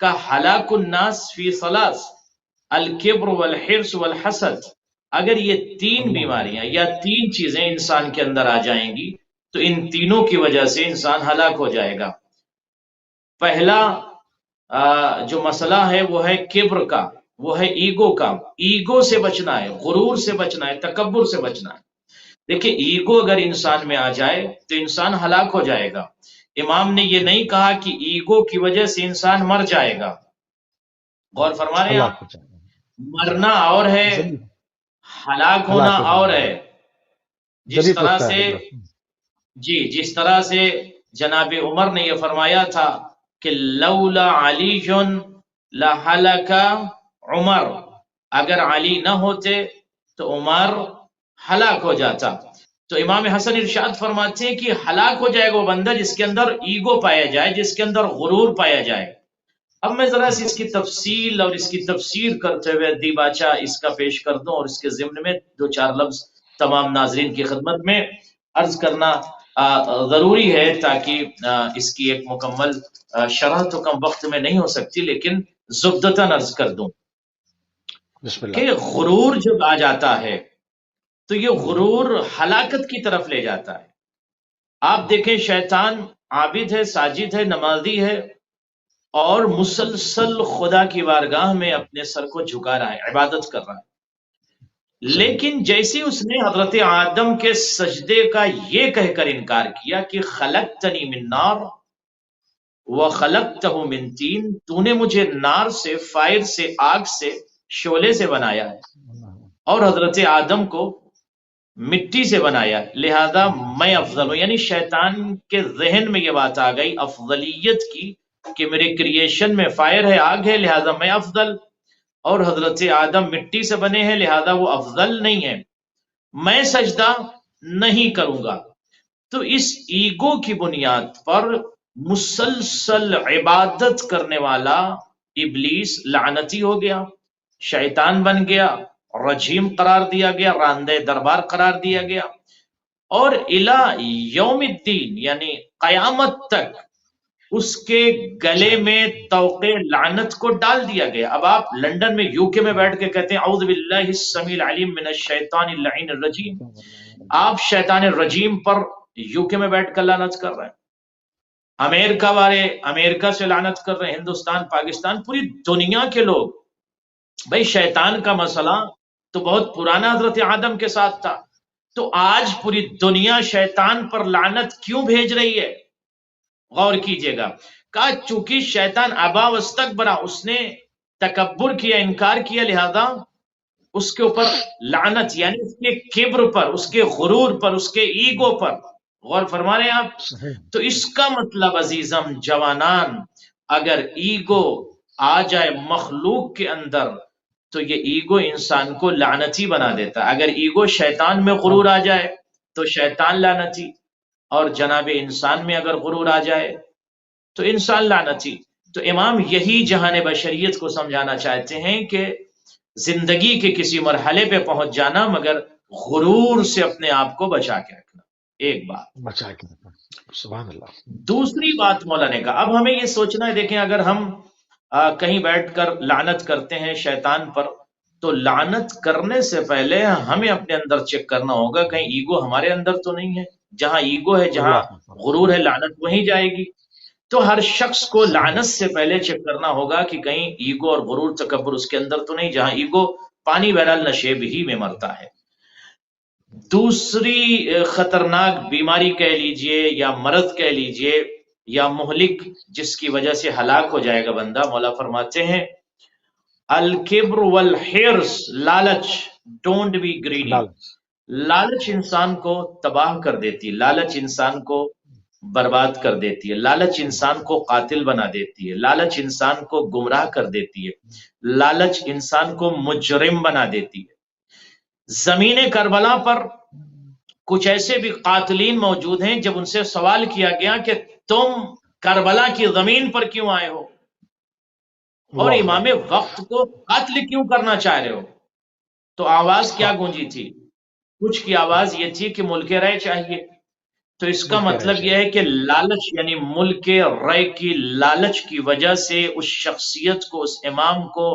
کا ہلاک الناس فی ثلاث الکبر والحرص والحسد، اگر یہ تین بیماریاں یا تین چیزیں انسان کے اندر آ جائیں گی تو ان تینوں کی وجہ سے انسان ہلاک ہو جائے گا۔ پہلا جو مسئلہ ہے وہ ہے کبر کا، وہ ہے ایگو کا، ایگو سے بچنا ہے، غرور سے بچنا ہے، تکبر سے بچنا ہے۔ دیکھیں ایگو اگر انسان میں آ جائے تو انسان ہلاک ہو جائے گا۔ امام نے یہ نہیں کہا کہ ایگو کی وجہ سے انسان مر جائے گا، غور فرما رہے ہیں آپ، مرنا اور ہے، ہلاک ہونا اور ہے۔ جس طرح سے جس طرح سے جناب عمر نے یہ فرمایا تھا کہ لولا علی لہلک عمر، اگر علی نہ ہوتے تو عمر ہلاک ہو جاتا۔ تو امام حسن ارشاد فرماتے ہیں کہ ہلاک ہو جائے گا وہ بندہ جس کے اندر ایگو پایا جائے، جس کے اندر غرور پایا جائے۔ اب میں ذرا سی اس کی تفصیل اور اس کی تفسیر کرتے ہوئے دی باچا اس کا پیش کر دوں، اور اس کے ضمن میں دو چار لفظ تمام ناظرین کی خدمت میں عرض کرنا ضروری ہے، تاکہ اس کی ایک مکمل شرح تو کم وقت میں نہیں ہو سکتی، لیکن زبدتاً عرض کر دوں کہ غرور جب آ جاتا ہے تو یہ غرور ہلاکت کی طرف لے جاتا ہے۔ آپ دیکھیں شیطان عابد ہے، ساجد ہے، نمازی ہے، اور مسلسل خدا کی بارگاہ میں اپنے سر کو جھکا رہا ہے، عبادت کر رہا ہے، لیکن جیسے اس نے حضرت آدم کے سجدے کا یہ کہہ کر انکار کیا کہ خلقتنی من نار وخلقتہ من طین، تو نے مجھے نار سے، فائر سے، آگ سے، شعلے سے بنایا ہے، اور حضرت آدم کو مٹی سے بنایا، لہذا میں افضل ہوں۔ یعنی شیطان کے ذہن میں یہ بات آ گئی افضلیت کی کہ میرے کریشن میں فائر ہے، آگ ہے، لہذا میں افضل، اور حضرت آدم مٹی سے بنے ہیں لہذا وہ افضل نہیں ہے، میں سجدہ نہیں کروں گا۔ تو اس ایگو کی بنیاد پر مسلسل عبادت کرنے والا ابلیس لعنتی ہو گیا، شیطان بن گیا، رجیم قرار دیا گیا، راندے دربار قرار دیا گیا، اور الی یوم الدین یعنی قیامت تک اس کے گلے میں طوق لعنت کو ڈال دیا گیا۔ اب آپ لندن میں یو کے میں بیٹھ کے کہتے ہیں اعوذ باللہ السمیع العلیم من الشیطان اللعین الرجیم، آپ شیطان الرجیم پر یو کے میں بیٹھ کر لعنت کر رہے ہیں، امریکہ والے امریکہ سے لعنت کر رہے ہیں، ہندوستان، پاکستان، پوری دنیا کے لوگ۔ بھائی شیطان کا مسئلہ تو بہت پرانا حضرت آدم کے ساتھ تھا، تو آج پوری دنیا شیطان پر لعنت کیوں بھیج رہی ہے؟ غور کیجئے گا، کہا چونکہ شیطان ابا واستکبر، اس نے تکبر کیا، انکار کیا، لہذا اس کے اوپر لعنت، یعنی اس کے کبر پر، اس کے غرور پر، اس کے ایگو پر۔ غور فرما رہے ہیں آپ؟ تو اس کا مطلب عزیزم جوانان، اگر ایگو آ جائے مخلوق کے اندر تو یہ ایگو انسان کو لعنتی بنا دیتا ہے۔ اگر ایگو شیطان میں غرور آ جائے تو شیطان لعنتی، اور جناب انسان میں اگر غرور آ جائے تو انسان لعنتی۔ تو امام یہی جہان بشریت کو سمجھانا چاہتے ہیں کہ زندگی کے کسی مرحلے پہ پہنچ جانا مگر غرور سے اپنے آپ کو بچا کے رکھنا، ایک بات بچا کے رکھنا۔ سبحان اللہ۔ دوسری بات مولا نے کہا، اب ہمیں یہ سوچنا ہے، دیکھیں اگر ہم کہیں بیٹھ کر لعنت کرتے ہیں شیطان پر، تو لعنت کرنے سے پہلے ہمیں اپنے اندر چیک کرنا ہوگا کہیں ایگو ہمارے اندر تو نہیں ہے۔ جہاں ایگو ہے، جہاں غرور ہے، لعنت وہیں جائے گی۔ تو ہر شخص کو لعنت سے پہلے چیک کرنا ہوگا کہ کہیں ایگو اور غرور تکبر اس کے اندر تو نہیں، جہاں ایگو پانی بہرحال نشیب ہی میں مرتا ہے۔ دوسری خطرناک بیماری کہہ لیجئے یا مرض کہہ لیجئے یا مہلک جس کی وجہ سے ہلاک ہو جائے گا بندہ، مولا فرماتے ہیں الکبر والحرص، لالچ، ڈونٹ بی گریڈی۔ لالچ انسان کو تباہ کر دیتی ہے، لالچ انسان کو برباد کر دیتی ہے، لالچ انسان کو قاتل بنا دیتی ہے، لالچ انسان کو گمراہ کر دیتی ہے، لالچ انسان کو مجرم بنا دیتی ہے۔ زمین کربلا پر کچھ ایسے بھی قاتلین موجود ہیں، جب ان سے سوال کیا گیا کہ تم کربلا کی زمین پر کیوں آئے ہو اور امام وقت کو قتل کیوں کرنا چاہ رہے ہو، تو آواز کیا گونجی تھی؟ کچھ کی آواز یہ تھی کہ ملک رائے چاہیے، تو اس کا مطلب یہ ہے کہ لالچ یعنی ملک کے رائے کی لالچ کی وجہ سے اس شخصیت کو، اس امام کو،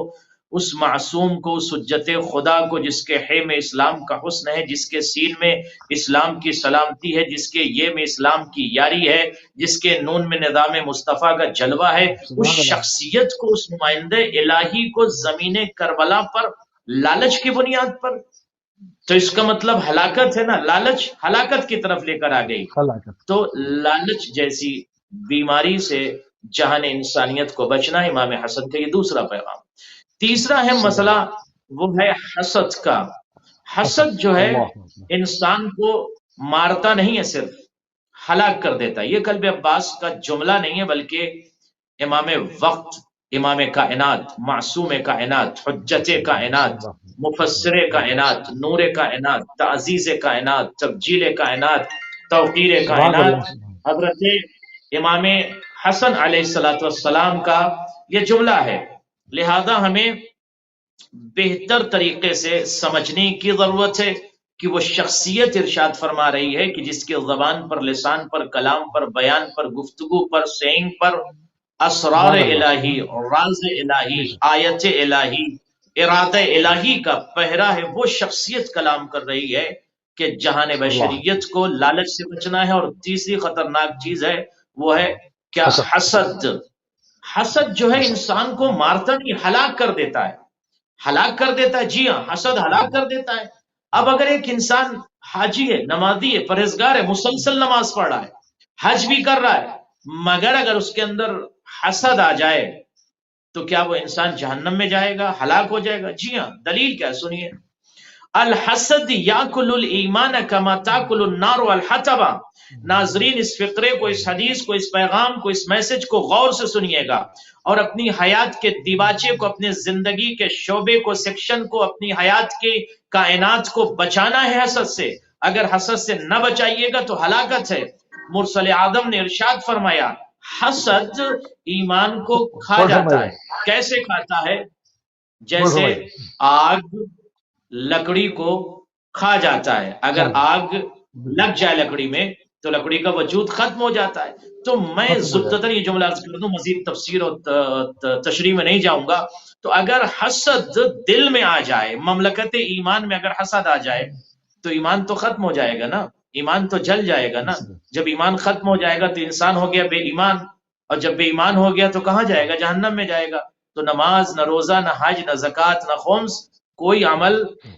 اس معصوم کو، اس حجت خدا کو جس کے ہے میں اسلام کا حسن ہے، جس کے سین میں اسلام کی سلامتی ہے، جس کے یہ میں اسلام کی یاری ہے، جس کے نون میں نظام مصطفیٰ کا جلوہ ہے، اس شخصیت کو، اس نمائندہ الہی کو زمین کربلا پر لالچ کی بنیاد پر، تو اس کا مطلب ہلاکت ہے نا، لالچ ہلاکت کی طرف لے کر آ گئی۔ تو لالچ جیسی بیماری سے جہان انسانیت کو بچنا امام حسن کا یہ دوسرا پیغام۔ تیسرا اہم مسئلہ وہ ہے حسد کا۔ حسد جو ہے انسان کو مارتا نہیں ہے، صرف ہلاک کر دیتا ہے۔ یہ قلب عباس کا جملہ نہیں ہے، بلکہ امام وقت، امام کائنات، معصوم کائنات، حجت کائنات، مفسر کائنات، نور کائنات، تعزیز کائنات، تبجیل کائنات، توقیر کائنات، حضرت امام حسن علیہ السلام کا یہ جملہ ہے۔ لہذا ہمیں بہتر طریقے سے سمجھنے کی ضرورت ہے کہ وہ شخصیت ارشاد فرما رہی ہے کہ جس کے زبان پر، لسان پر، کلام پر، بیان پر، گفتگو پر، سینگ پر اسرار الہی، راز الہی، آیت الہی، ارادہ الہی کا پہرا ہے، وہ شخصیت کلام کر رہی ہے کہ جہان بشریت کو لالچ سے بچنا ہے۔ اور تیسری خطرناک چیز ہے وہ ہے کیا؟ حسد۔ حسد جو ہے انسان کو مارتا نہیں، ہلاک کر دیتا ہے، ہلاک کر دیتا ہے۔ جی ہاں، حسد ہلاک کر دیتا ہے۔ اب اگر ایک انسان حاجی ہے، نمازی ہے، پرہیزگار ہے، مسلسل نماز پڑھ رہا ہے، حج بھی کر رہا ہے، مگر اگر اس کے اندر حسد آ جائے تو کیا وہ انسان جہنم میں جائے گا، ہلاک ہو جائے گا؟ جی ہاں، دلیل کیا ہے سنیے۔ الحسد یاکل الایمان کما تاکل النار الحطب۔ ناظرین اس فقرے کو، اس حدیث کو، اس پیغام کو، اس میسج کو غور سے سنیے گا، اور اپنی حیات کے دیباچے کو، اپنے زندگی کے شعبے کو، سیکشن کو، اپنی حیات کی کائنات کو بچانا ہے حسد سے۔ اگر حسد سے نہ بچائیے گا تو ہلاکت ہے۔ مرسل اعظم نے ارشاد فرمایا حسد ایمان کو کھا جاتا ہے۔ کیسے کھاتا ہے؟ جیسے آگ لکڑی کو کھا جاتا ہے۔ اگر آگ لگ جائے لکڑی میں تو لکڑی کا وجود ختم ہو جاتا ہے۔ تو میں زبدتاً یہ جملہ عرض کر دوں، مزید تفسیر اور تشریح میں نہیں جاؤں گا۔ تو اگر حسد دل میں آ جائے، مملکت ایمان میں اگر حسد آ جائے تو ایمان تو ختم ہو جائے گا نا، ایمان تو جل جائے گا نا۔ جب ایمان ختم ہو جائے گا تو انسان ہو گیا بے ایمان، اور جب بے ایمان ہو گیا تو کہاں جائے گا؟ جہنم میں جائے گا۔ تو نماز، نہ روزہ، نہ حج، نہ زکوٰۃ، نہ خمس، کوئی عمل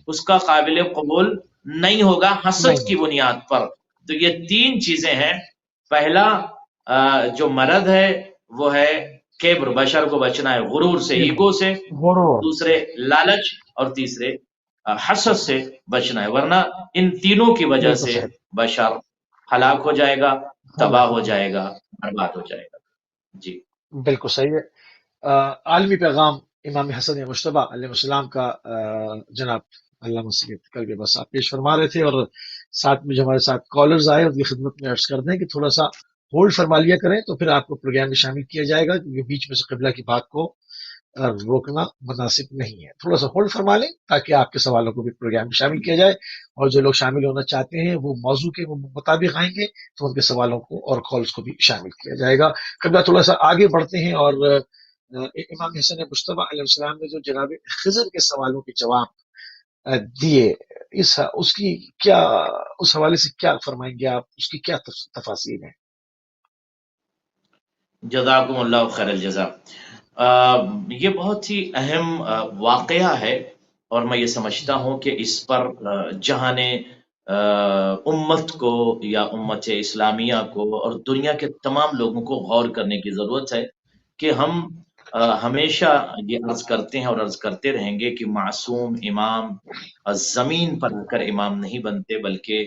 اس کا قابل قبول نہیں ہوگا حسد کی بنیاد پر۔ تو یہ تین چیزیں ہیں۔ پہلا جو مرض ہے وہ ہے کبر، بشر کو بچنا ہے غرور سے، ایگو سے، دوسرے لالچ، اور تیسرے حسد سے بچنا ہے، ورنہ ان تینوں کی وجہ سے بشر ہلاک ہو جائے گا، تباہ ہو جائے گا، برباد ہو جائے گا۔ جی بالکل صحیح ہے۔ عالمی پیغام امام حسن مجتبی علیہ السلام کا جناب علامہ سید قلب بس آپ پیش فرما رہے تھے، اور ساتھ میں جو ہمارے ساتھ کالرز آئے ان کی خدمت میں عرض کر دیں کہ تھوڑا سا ہولڈ فرما لیا کریں، تو پھر آپ کو پروگرام میں شامل کیا جائے گا، کیونکہ بیچ میں سے قبلہ کی بات کو روکنا مناسب نہیں ہے۔ تھوڑا سا ہولڈ فرما لیں تاکہ آپ کے سوالوں کو بھی پروگرام میں شامل کیا جائے، اور جو لوگ شامل ہونا چاہتے ہیں وہ موضوع کے مطابق آئیں گے تو ان کے سوالوں کو اور کالز کو بھی شامل کیا جائے گا۔ قبلہ تھوڑا سا آگے بڑھتے ہیں، اور امام حسن مجتبی علیہ السلام نے جو جناب خضر کے سوالوں کے جواب دیے، اس کی کیا، اس حوالے سے کیا فرمائیں گے آپ؟ اس کی کیا تفاصیل ہیں؟ جزاکم اللہ خیر الجزا۔ یہ بہت ہی اہم واقعہ ہے، اور میں یہ سمجھتا ہوں کہ اس پر جہاں امت کو یا امت اسلامیہ کو اور دنیا کے تمام لوگوں کو غور کرنے کی ضرورت ہے کہ ہم ہمیشہ یہ عرض کرتے ہیں اور عرض کرتے رہیں گے کہ معصوم امام زمین پر آ کر امام نہیں بنتے، بلکہ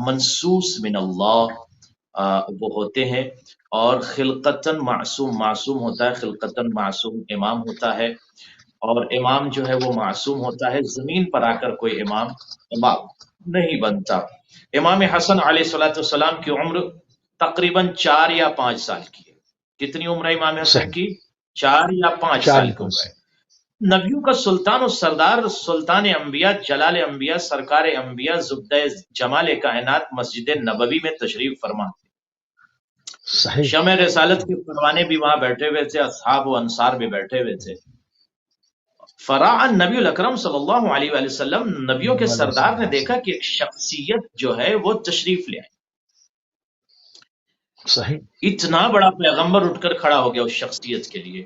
منصوص من اللہ وہ ہوتے ہیں، اور خلقتاً معصوم ہوتا ہے، خلقتاً معصوم امام ہوتا ہے، اور امام جو ہے وہ معصوم ہوتا ہے، زمین پر آ کر کوئی امام نہیں بنتا۔ امام حسن علیہ السلام کی عمر تقریباً 4 یا 5 سال کی ہے۔ کتنی عمر ہے امام حسن کی؟ 4 یا 5 سال کی عمر ہے۔ نبیوں کا سلطان و سردار، سلطان انبیاء، جلال انبیاء، سرکار انبیاء، زبدہ جمال کائنات مسجد نبوی میں تشریف فرما تھے۔ صحیح شمع رسالت کے پروانے بھی وہاں بیٹھے ہوئے تھے، اصحاب و انصار بھی بیٹھے ہوئے تھے۔ فراع النبی الاکرم صلی اللہ علیہ وآلہ وسلم، نبیوں کے سردار نے دیکھا کہ ایک شخصیت جو ہے وہ تشریف لے آئی۔ صحیح اتنا بڑا پیغمبر اٹھ کر کھڑا ہو گیا اس شخصیت کے لیے،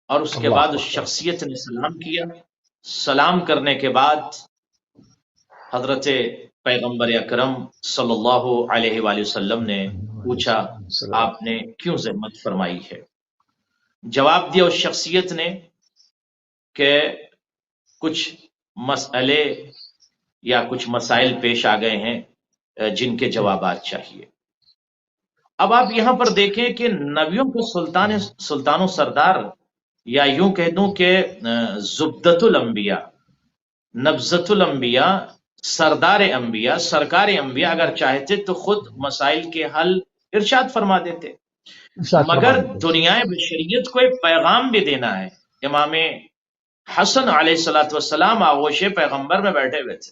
اور اس کے بعد اس شخصیت نے سلام کیا۔ سلام کرنے کے بعد حضرت پیغمبر اکرم صلی اللہ علیہ وآلہ وسلم نے پوچھا آپ نے کیوں زحمت فرمائی ہے؟ جواب دیا اس شخصیت نے کہ کچھ مسئلے یا کچھ مسائل پیش آ گئے ہیں جن کے جوابات چاہیے۔ اب آپ یہاں پر دیکھیں کہ نبیوں کے سلطان و سردار، یا یوں کہہ دوں کہ زبدۃ الانبیاء، نبضۃ الانبیاء، سردار انبیاء، سرکار انبیاء اگر چاہتے تو خود مسائل کے حل ارشاد فرما دیتے، مگر دنیا بشریت کو ایک پیغام بھی دینا ہے۔ امام حسن علیہ السلام آغوش پیغمبر میں بیٹھے ہوئے تھے۔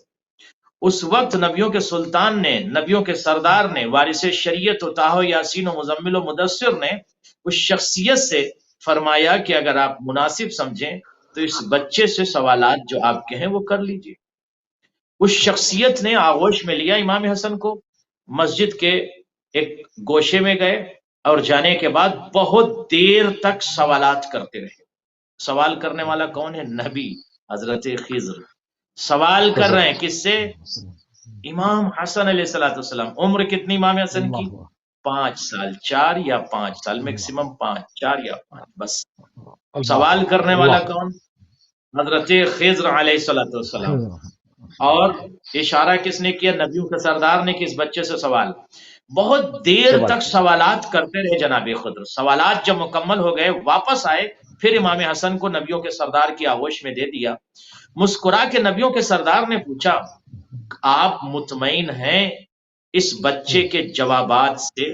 اس وقت نبیوں کے سلطان نے، نبیوں کے سردار نے، وارث شریعت و طٰہٰ و یاسین و مزمل و مدثر نے اس شخصیت سے فرمایا کہ اگر آپ مناسب سمجھیں تو اس بچے سے سوالات جو آپ کے ہیں وہ کر لیجئے۔ اس شخصیت نے آغوش میں لیا امام حسن کو، مسجد کے ایک گوشے میں گئے، اور جانے کے بعد بہت دیر تک سوالات کرتے رہے۔ سوال کرنے والا کون ہے؟ نبی حضرت خضر سوال کر رہے ہیں، کس سے؟ امام حسن علیہ السلام۔ عمر کتنی امام حسن کی؟ 5 سال، 4 یا 5 سال، میکسیمم 5، 4 یا 5 بس۔ سوال کرنے والا کون؟ حضرت خضر علیہ السلام۔ اور اشارہ کس نے کیا؟ نبیوں کے سردار نے، کہ اس بچے سے سوال۔ بہت دیر تک سوالات کرتے رہے جناب خضر۔ سوالات جب مکمل ہو گئے، واپس آئے، پھر امام حسن کو نبیوں کے سردار کی آغوش میں دے دیا۔ مسکرا کے نبیوں کے سردار نے پوچھا آپ مطمئن ہیں اس بچے کے جوابات سے؟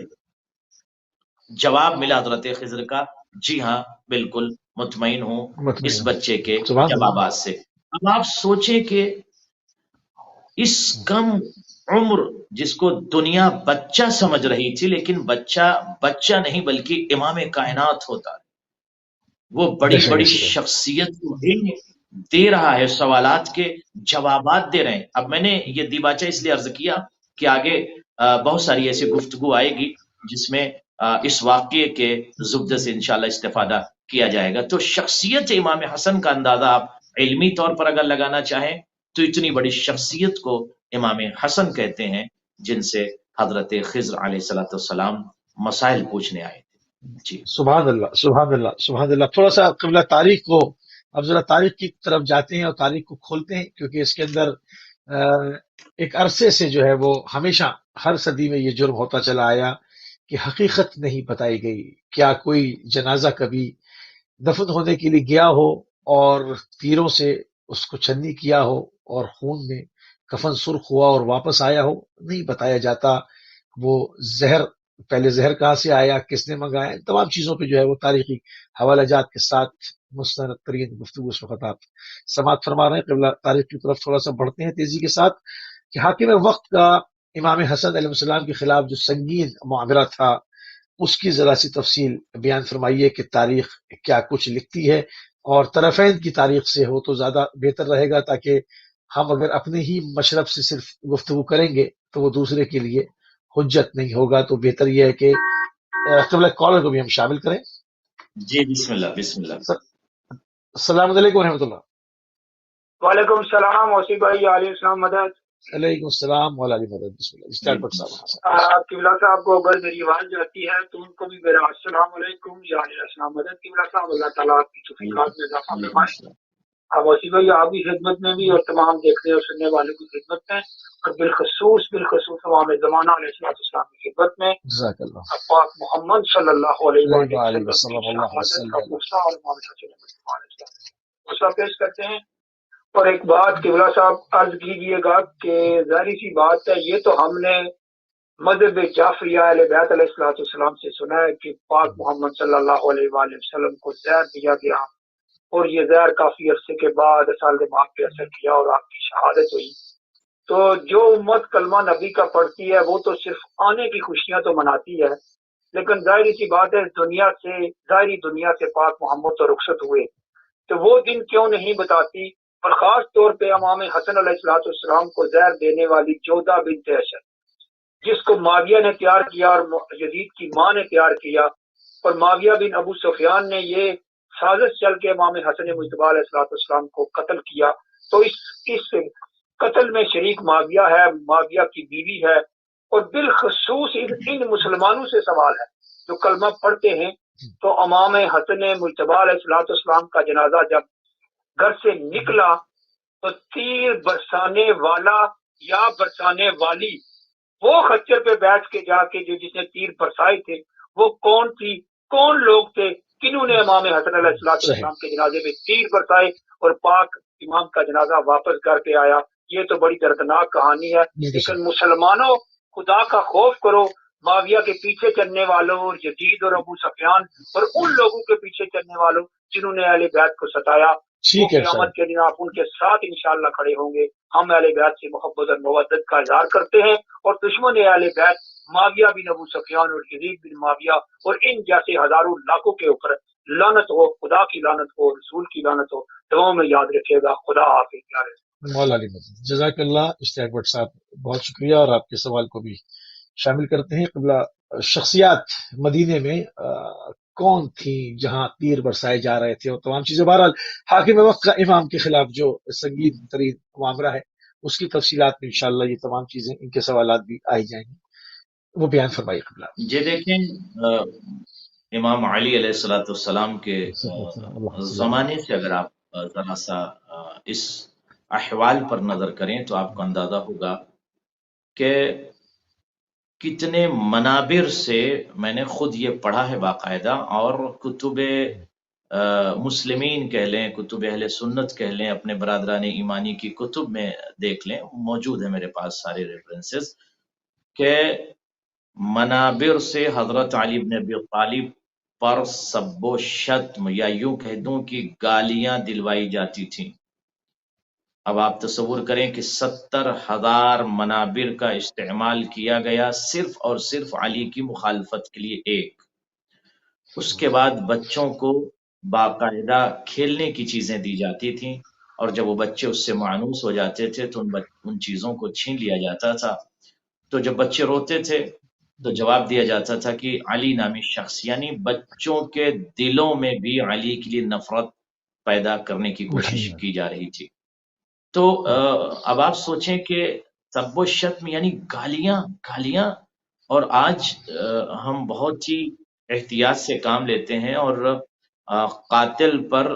جواب ملا حضرت خضر کا، جی ہاں بالکل مطمئن ہوں اس بچے کے جوابات سے۔ اب آپ سوچیں کہ اس کم عمر، جس کو دنیا بچہ سمجھ رہی تھی، لیکن بچہ نہیں بلکہ امام کائنات ہوتا ہے، وہ بڑی بڑی شخصیت کو دے رہا ہے، سوالات کے جوابات دے رہے ہیں۔ اب میں نے یہ دیباچہ اس لیے عرض کیا کہ آگے بہت ساری ایسی گفتگو آئے گی جس میں اس واقعے کے زبدے سے انشاءاللہ استفادہ کیا جائے گا۔ تو شخصیت امام حسن کا اندازہ آپ علمی طور پر اگر لگانا چاہیں تو اتنی بڑی شخصیت کو امام حسن کہتے ہیں، جن سے حضرت خضر علیہ السلام مسائل پوچھنے آئے تھے۔ جی سبحان اللہ، سبحان اللہ، سبحان اللہ۔ تھوڑا سا قبلہ تاریخ کو، اب ذرا تاریخ کی طرف جاتے ہیں اور تاریخ کو کھولتے ہیں، کیونکہ اس کے اندر ایک عرصے سے جو ہے وہ ہمیشہ ہر صدی میں یہ جرم ہوتا چلا آیا کہ حقیقت نہیں بتائی گئی۔ کیا کوئی جنازہ کبھی دفن ہونے کے لیے گیا ہو اور تیروں سے اس کو چھنی کیا ہو اور خون میں کفن سرخ ہوا اور واپس آیا ہو؟ نہیں بتایا جاتا۔ وہ زہر، پہلے زہر کہاں سے آیا، کس نے منگایا، ان تمام چیزوں پہ جو ہے وہ تاریخی حوالہ جات کے ساتھ مستند ترین گفتگو اس وقت آپ سماعت فرما رہے ہیں۔ قبلہ تاریخ کی طرف تھوڑا سا بڑھتے ہیں تیزی کے ساتھ کہ حاکم وقت کا امام حسن علیہ السلام کے خلاف جو سنگین معاملہ تھا، اس کی ذرا سی تفصیل بیان فرمائیے کہ تاریخ کیا کچھ لکھتی ہے، اور طرفین کی تاریخ سے ہو تو زیادہ بہتر رہے گا، تاکہ ہم اگر اپنے ہی مشرب سے صرف گفتگو کریں گے تو وہ دوسرے کے لیے حجت نہیں ہوگا۔ تو بہتر یہ ہے کہ قبلہ کالر کو بھی ہم شامل کریں۔ جی بسم اللہ، بسم اللہ۔ السلام علیکم ورحمۃ اللہ۔ وعلیکم السلام موسی بھائی، علیہ السلام مدد۔ علیکم السلام وعلیکم مدد۔ بسم اللہ اسٹارٹ پر صاحب۔ قبلہ صاحب کو اگر میری آواز جاتی ہے تو ان کو بھی میرا السلام علیکم یا علیہ السلام مدد۔ قبلہ صاحب اللہ تعالیٰ آپ کی توفیقات میں اضافہ فرمائے۔ موسی بھائی آپ کی خدمت میں بھی، اور تمام دیکھنے اور سننے والوں کی خدمت میں، اور بالخصوص امام زمانہ علیہ السلام کی خدمت میں جزاک اللہ پاک محمد صلی اللہ علیہ وسلم پیش کرتے ہیں۔ اور ایک بات قبلہ صاحب عرض کیجئے گا کہ ظاہری سی بات ہے، یہ تو ہم نے مذہب جعفریہ اہل بیت علیہ السلام سے سنا ہے کہ پاک محمد صلی اللہ علیہ وآلہ وسلم کو زہر دیا گیا اور یہ زہر کافی عرصے کے بعد اصل دماغ پہ اثر کیا اور آپ کی شہادت ہوئی۔ تو جو امت کلمہ نبی کا پڑھتی ہے وہ تو صرف آنے کی خوشیاں تو مناتی ہے، لیکن ظاہری سی بات ہے ظاہری دنیا سے پاک محمد تو رخصت ہوئے، تو وہ دن کیوں نہیں بتاتی، اور خاص طور پہ امام حسن علیہ السلام کو زہر دینے والی جودہ بنت اشد، جس کو معاویہ نے تیار کیا اور یزید کی ماں نے تیار کیا، اور معاویہ بن ابو سفیان نے یہ سازش چل کے امام حسن مجتبیٰ علیہ السلام کو قتل کیا۔ تو اس قتل میں شریک معاویہ ہے، معاویہ کی بیوی ہے، اور بالخصوص ان مسلمانوں سے سوال ہے جو کلمہ پڑھتے ہیں۔ تو امام حسن مجتبیٰ علیہ السلام کا جنازہ جب گھر سے نکلا تو تیر برسانے والا یا برسانے والی وہ خچر پہ بیٹھ کے جا کے جس نے تیر برسائے تھے وہ کون تھی، کون لوگ تھے، کنہوں نے امام حسن علیہ السلام کے جنازے میں تیر برسائے اور پاک امام کا جنازہ واپس گھر پہ آیا۔ یہ تو بڑی دردناک کہانی ہے، لیکن مسلمانوں خدا کا خوف کرو، معاویہ کے پیچھے چلنے والوں اور یزید اور ابو سفیان اور ان لوگوں کے پیچھے چلنے والوں جنہوں نے اہل بیت کو ستایا، وہ قیامت کے دن آپ ان کے ساتھ انشاءاللہ کھڑے ہوں گے۔ ہم اہل بیت سے محبت اور مودت کا اظہار کرتے ہیں، اور دشمن اہل بیت معاویہ بن ابو سفیان اور یزید بن معاویہ اور ان جیسے ہزاروں لاکھوں کے اوپر لعنت ہو، خدا کی لعنت ہو، رسول کی لعنت ہو۔ دعاؤں میں یاد رکھیے گا۔ خدا حافظ۔ مولا علی مدد جزاک اللہ اشتیاق بٹ صاحب، بہت شکریہ، اور آپ کے سوال کو بھی شامل کرتے ہیں۔ قبلہ شخصیات مدینے میں کون تھی جہاں تیر برسائے جا رہے تھے اور تمام چیزیں، بہرحال حاکم وقت کا امام کے خلاف جو سنگین ترین معاملہ ہے اس کی تفصیلات میں انشاءاللہ یہ تمام چیزیں، ان کے سوالات بھی آئی جائیں گے، وہ بیان فرمائیے قبلہ۔ جی دیکھیں، امام علی علیہ السلام کے زمانے سے اگر آپ ذرا سا اس احوال پر نظر کریں تو آپ کو اندازہ ہوگا کہ کتنے منابر سے میں نے خود یہ پڑھا ہے باقاعدہ، اور کتب مسلمین کہہ لیں، کتب اہل سنت کہہ لیں، اپنے برادران ایمانی کی کتب میں دیکھ لیں، موجود ہے میرے پاس سارے ریفرنسز، کہ منابر سے حضرت علی بن ابی طالب پر سب و شتم، یا یوں کہہ دوں کہ گالیاں دلوائی جاتی تھیں۔ اب آپ تصور کریں کہ 70,000 منابر کا استعمال کیا گیا صرف اور صرف علی کی مخالفت کے لیے ایک۔ اس کے بعد بچوں کو باقاعدہ کھیلنے کی چیزیں دی جاتی تھیں، اور جب وہ بچے اس سے مانوس ہو جاتے تھے تو ان چیزوں کو چھین لیا جاتا تھا۔ تو جب بچے روتے تھے تو جواب دیا جاتا تھا کہ علی نامی شخص، یعنی بچوں کے دلوں میں بھی علی کے لیے نفرت پیدا کرنے کی کوشش کی جا رہی تھی۔ تو اب آپ سوچیں کہ سب و شتم یعنی گالیاں، اور آج ہم بہت ہی احتیاط سے کام لیتے ہیں، اور قاتل پر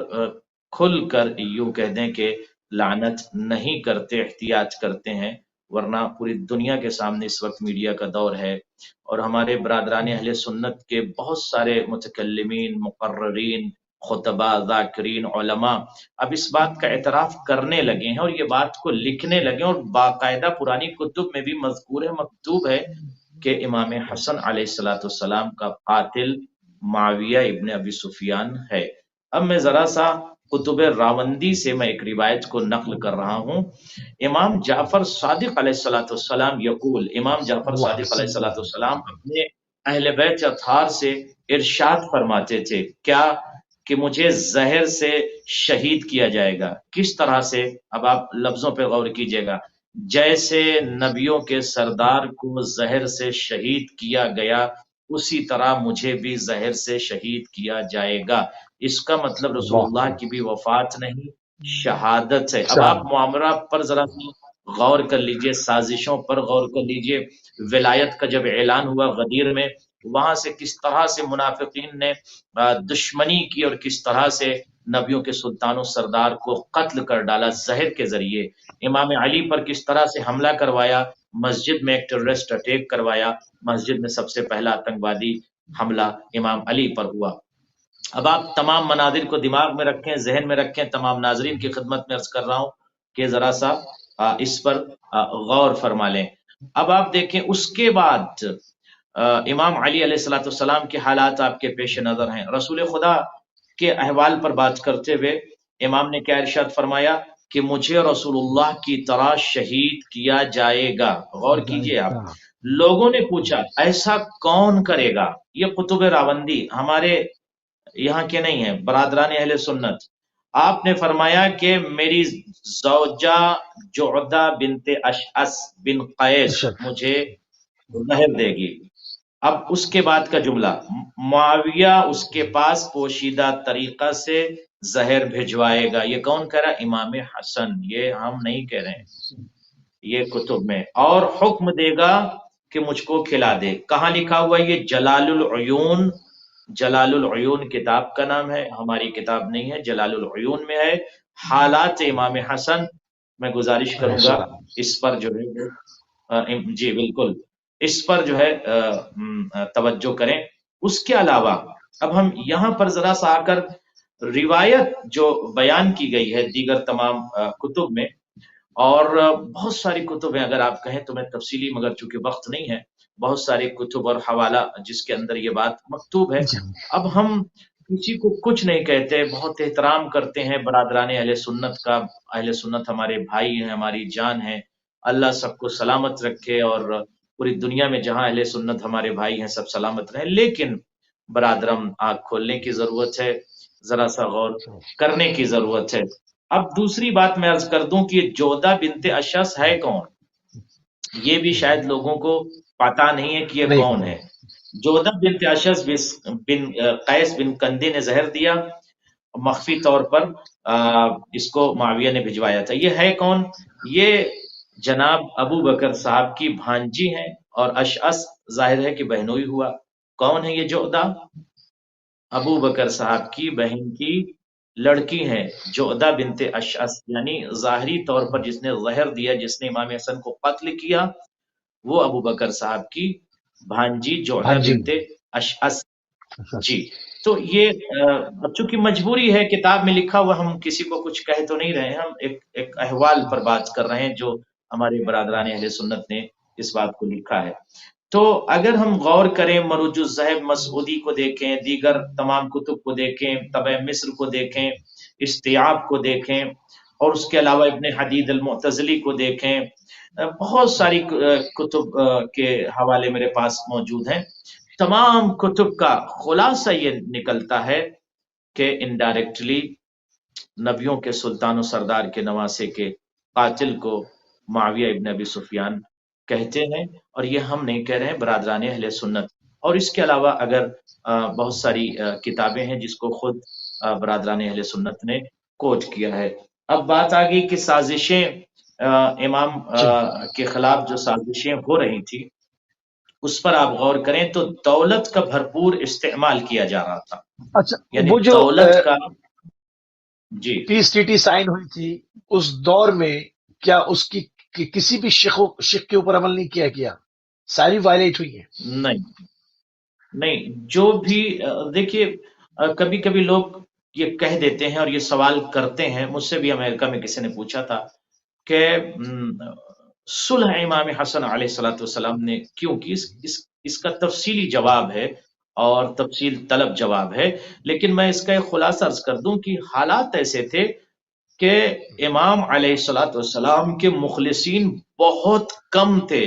کھل کر یوں کہہ دیں کہ لعنت نہیں کرتے، احتیاط کرتے ہیں، ورنہ پوری دنیا کے سامنے اس وقت میڈیا کا دور ہے، اور ہمارے برادران اہل سنت کے بہت سارے متکلمین، مقررین، خطبہ، ذاکرین، علماء اب اس بات کا اعتراف کرنے لگے ہیں، اور یہ بات کو لکھنے لگے، اور باقاعدہ پرانی کتب میں بھی مذکور ہے، مکتوب ہے کہ امام حسن علیہ السلام کا قاتل معاویہ ابن ابی سفیان ہے۔ اب میں ذرا سا کتب راوندی سے میں ایک روایت کو نقل کر رہا ہوں۔ امام جعفر صادق علیہ السلام یقول، امام جعفر صادق علیہ السلام اپنے اہل بیت اطہار سے ارشاد فرماتے تھے، کیا کہ مجھے زہر سے شہید کیا جائے گا۔ کس طرح سے؟ اب آپ لفظوں پہ غور کیجئے گا، جیسے نبیوں کے سردار کو زہر سے شہید کیا گیا اسی طرح مجھے بھی زہر سے شہید کیا جائے گا۔ اس کا مطلب رسول اللہ کی بھی وفات نہیں، شہادت ہے۔ اب آپ معاملہ پر ذرا غور کر لیجئے، سازشوں پر غور کر لیجئے۔ ولایت کا جب اعلان ہوا غدیر میں، وہاں سے کس طرح سے منافقین نے دشمنی کی اور کس طرح سے نبیوں کے سلطان و سردار کو قتل کر ڈالا زہر کے ذریعے۔ امام علی پر کس طرح سے حملہ کروایا، مسجد میں ایک ٹیررسٹ اٹیک کروایا، مسجد میں سب سے پہلا آتنکوادی حملہ امام علی پر ہوا۔ اب آپ تمام مناظر کو دماغ میں رکھیں، ذہن میں رکھیں، تمام ناظرین کی خدمت میں عرض کر رہا ہوں کہ ذرا سا اس پر غور فرما لیں۔ اب آپ دیکھیں اس کے بعد امام علی علیہ السلام کے حالات آپ کے پیش نظر ہیں۔ رسول خدا کے احوال پر بات کرتے ہوئے امام نے کیا ارشاد فرمایا کہ مجھے رسول اللہ کی طرح شہید کیا جائے گا. غور کیجئے آپ. لوگوں نے پوچھا ایسا کون کرے گا؟ یہ کتب راوندی ہمارے یہاں کے نہیں ہیں، برادران اہل سنت. آپ نے فرمایا کہ میری زوجہ جعدہ بنت اشعث بن قیس مجھے زہر دے گی. اب اس کے بعد کا جملہ، معاویہ اس کے پاس پوشیدہ طریقہ سے زہر بھجوائے گا. یہ کون کہہ رہا؟ امام حسن. یہ ہم نہیں کہہ رہے ہیں، یہ کتب میں. اور حکم دے گا کہ مجھ کو کھلا دے. کہاں لکھا ہوا؟ یہ جلال العیون، جلال العیون کتاب کا نام ہے، ہماری کتاب نہیں ہے، جلال العیون میں ہے. حالات امام حسن. میں گزارش کروں گا اس پر جو ہے جی بالکل اس پر جو ہے توجہ کریں. اس کے علاوہ اب ہم یہاں پر ذرا سا آ کر روایت جو بیان کی گئی ہے دیگر تمام کتب میں، اور بہت ساری کتب ہیں، اگر آپ کہیں تو میں تفصیلی، مگر چونکہ وقت نہیں ہے، بہت سارے کتب اور حوالہ جس کے اندر یہ بات مکتوب ہے. اب ہم کسی کو کچھ نہیں کہتے، بہت احترام کرتے ہیں برادران اہل سنت کا. اہل سنت ہمارے بھائی ہیں، ہماری جان ہے. اللہ سب کو سلامت رکھے، اور پوری دنیا میں جہاں اہل سنت ہمارے بھائی ہیں سب سلامت رہیں. لیکن برادرم آنکھ کھولنے کی ضرورت ہے، ذرا سا غور کرنے کی ضرورت ہے. اب دوسری بات میں عرض کر دوں کہ جعدہ بنت اشعث ہے کون؟ یہ بھی شاید لوگوں کو پتا نہیں ہے کہ یہ کون ہے. جعدہ بنت اشعث بن قیس بن کندی نے زہر دیا، مخفی طور پر اس کو معاویہ نے بھجوایا تھا. یہ ہے کون؟ یہ جناب ابو بکر صاحب کی بھانجی ہیں، اور اشعث ظاہر ہے کہ بہنوئی ہوا. کون ہے یہ جعدہ؟ ابو بکر صاحب کی بہن کی لڑکی ہیں، جعدہ بنت اشعث. یعنی ظاہری طور پر جس نے زہر دیا، جس نے امام حسن کو قتل کیا، وہ ابو بکر صاحب کی بھانجی جعدہ بنت اشعث. جی تو یہ چونکہ مجبوری ہے، کتاب میں لکھا ہوا، ہم کسی کو کچھ کہہ تو نہیں رہے ہیں، ہم ایک احوال پر بات کر رہے ہیں جو ہمارے برادران اہل سنت نے اس بات کو لکھا ہے. تو اگر ہم غور کریں، مروج الذہب مسعودی کو دیکھیں، دیگر تمام کتب کو دیکھیں، طبع مصر کو دیکھیں، استیاب کو دیکھیں، اور اس کے علاوہ ابن حدید المعتزلی کو دیکھیں، بہت ساری کتب کے حوالے میرے پاس موجود ہیں. تمام کتب کا خلاصہ یہ نکلتا ہے کہ انڈائریکٹلی نبیوں کے سلطان و سردار کے نواسے کے قاتل کو معاویہ ابن ابی سفیان کہتے ہیں. اور یہ ہم نہیں کہہ رہے ہیں، برادران اہل سنت. اور اس کے علاوہ اگر بہت ساری کتابیں ہیں جس کو خود برادران اہل سنت نے کوٹ کیا ہے. اب بات آ گئی کہ سازشیں امام کے خلاف جو سازشیں ہو رہی تھی، اس پر آپ غور کریں تو دولت کا بھرپور استعمال کیا جا رہا تھا. اچھا، یعنی وہ جو دولت کا جی پیس ٹریٹی سائن ہوئی تھی اس دور میں، کیا اس کی کسی بھی شق کے اوپر عمل نہیں کیا گیا؟ ساری وائلیٹ ہوئی ہیں؟ نہیں جو بھی دیکھیے، کبھی کبھی لوگ یہ کہہ دیتے ہیں اور یہ سوال کرتے ہیں. مجھ سے بھی امریکہ میں کسی نے پوچھا تھا کہ صلح امام حسن علیہ الصلوۃ والسلام نے کیوں کی. اس کا تفصیلی جواب ہے اور تفصیل طلب جواب ہے، لیکن میں اس کا ایک خلاصہ عرض کر دوں کہ حالات ایسے تھے کہ امام علیہ الصلوۃ والسلام کے مخلصین بہت کم تھے.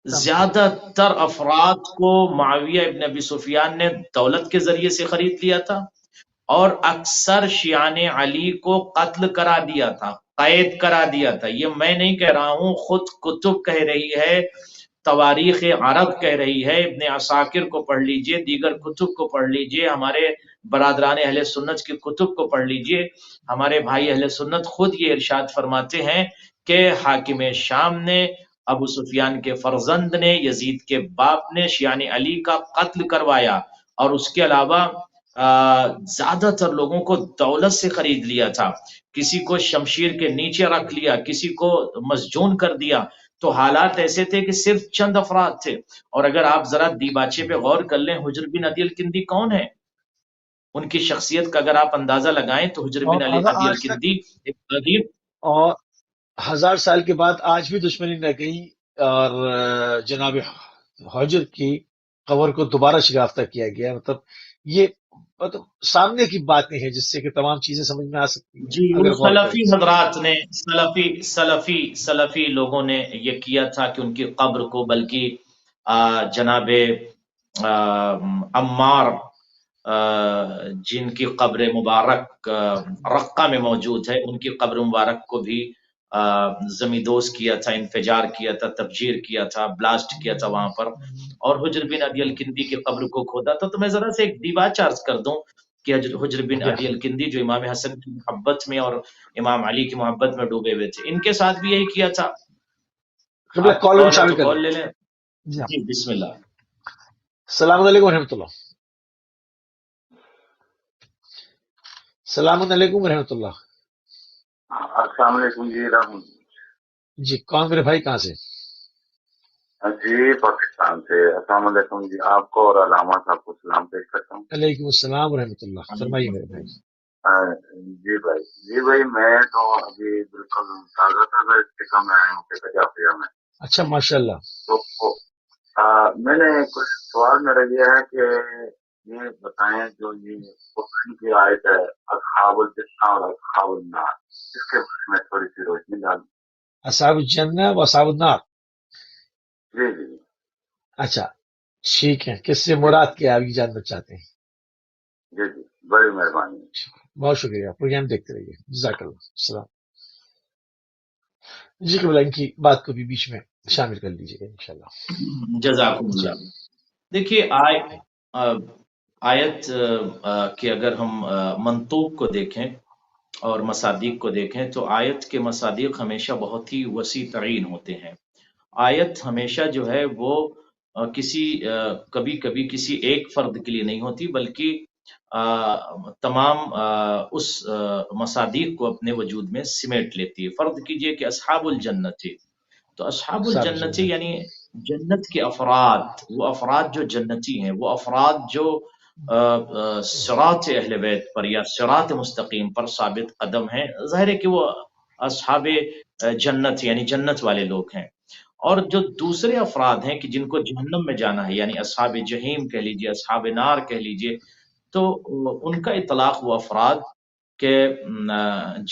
زیادہ تر افراد کو معاویہ ابن ابی سفیان نے دولت کے ذریعے سے خرید لیا تھا، اور اکثر شیعان علی کو قتل کرا دیا تھا، قید کرا دیا تھا. یہ میں نہیں کہہ رہا ہوں، خود کتب کہہ رہی ہے، تواریخ عرب کہہ رہی ہے. ابن عساکر کو پڑھ لیجئے، دیگر کتب کو پڑھ لیجئے، ہمارے برادران اہل سنت کی کتب کو پڑھ لیجئے. ہمارے بھائی اہل سنت خود یہ ارشاد فرماتے ہیں کہ حاکم شام نے، ابو سفیان کے فرزند نے، یزید کے باپ نے شیعان علی کا قتل کروایا، اور اس کے علاوہ زیادہ تر لوگوں کو دولت سے خرید لیا تھا. کسی کو شمشیر کے نیچے رکھ لیا، کسی کو مسجون کر دیا. تو حالات ایسے تھے کہ صرف چند افراد تھے. اور اگر آپ ذرا دیباچے پہ غور کر لیں، حجر بن عدی الکندی کون ہے؟ ان کی شخصیت کا اگر آپ اندازہ لگائیں تو حجر بن عدی الکندی ایک غریب، اور 1000 سال کے بعد آج بھی دشمنی نہ گئی، اور جناب حجر کی قبر کو دوبارہ شگافتہ کیا گیا. مطلب یہ مطلب سامنے کی باتیں ہیں جس سے کہ تمام چیزیں سمجھ میں آ سکتی ہیں جی، ان اگر غور کریں سلفی حضرات نے سلفی لوگوں نے یہ کیا تھا کہ ان کی قبر کو بلکہ جناب عمار جن کی قبر مبارک رقہ میں موجود ہے، ان کی قبر مبارک کو بھی زمیندوز کیا تھا، انفجار کیا تھا، تفجیر کیا تھا، بلاسٹ کیا تھا وہاں پر، اور حجر بن عدی الکندی کی قبر کو کھودا تھا۔ تو میں ذرا سے ایک ڈیباچ عرض کر دوں کہ حجر بن عدی الکندی جو امام حسن کی محبت میں اور امام علی کی محبت میں ڈوبے ہوئے تھے، ان کے ساتھ بھی یہی کیا تھا۔ آپ کو کال کال ہے شامل تو کر کال لیں۔ لے لیں۔ جی بسم اللہ۔ السلام علیکم ورحمۃ اللہ۔ السلام علیکم ورحمۃ اللہ۔ السلام علیکم جی رحمت جی کون میرے بھائی، کہاں سے؟ جی پاکستان سے۔ السلام علیکم جی، آپ کو اور علامہ صاحب کو سلام پیش کرتا ہوں۔ علیکم السلام ورحمۃ اللہ، فرمائیے میرے بھائی۔ جی بھائی، میں تو ابھی بالکل تازہ استقامت میں آیا ہوں کجافیہ میں۔ اچھا ماشاء اللہ۔ تو میں نے کچھ سوال میرا یہ ہے کہ یہ بتائیں جو یہ قرآن کی آیت ہے اصحاب الجنہ اور اصحاب النار، اس کے بارے میں تھوڑی سی روشنی ڈال۔ اصحاب الجنہ و اصحاب النار۔ جی جی اچھا ٹھیک ہے، کس سے مراد کیا آپ یہ جاننا چاہتے ہیں؟ جی جی، بڑی مہربانی۔ بہت شکریہ، پروگرام دیکھتے رہیے، جزاک اللہ۔ السلام جی قبلہ، ان کی بات کو بھی بیچ میں شامل کر لیجیے گا انشاءاللہ۔ جزاکم اللہ۔ دیکھیے آیت کے اگر ہم منطوق کو دیکھیں اور مصادیق کو دیکھیں تو آیت کے مصادیق ہمیشہ بہت ہی وسیع ترین ہوتے ہیں۔ آیت ہمیشہ جو ہے وہ کبھی کبھی کسی ایک فرد کے لیے نہیں ہوتی، بلکہ تمام اس مصادیق کو اپنے وجود میں سمیٹ لیتی ہے۔ فرض کیجئے کہ اصحاب الجنت ہے، تو اصحاب الجنت یعنی جنت کے افراد، وہ افراد جو جنتی ہیں، وہ افراد جو صراط اہل بیت پر یا صراط مستقیم پر ثابت قدم ہیں، ظاہر ہے کہ وہ اصحاب جنت یعنی جنت والے لوگ ہیں۔ اور جو دوسرے افراد ہیں کہ جن کو جہنم میں جانا ہے، یعنی اصحاب جہیم کہہ لیجئے، اصحاب نار کہہ لیجئے، تو ان کا اطلاق وہ افراد کہ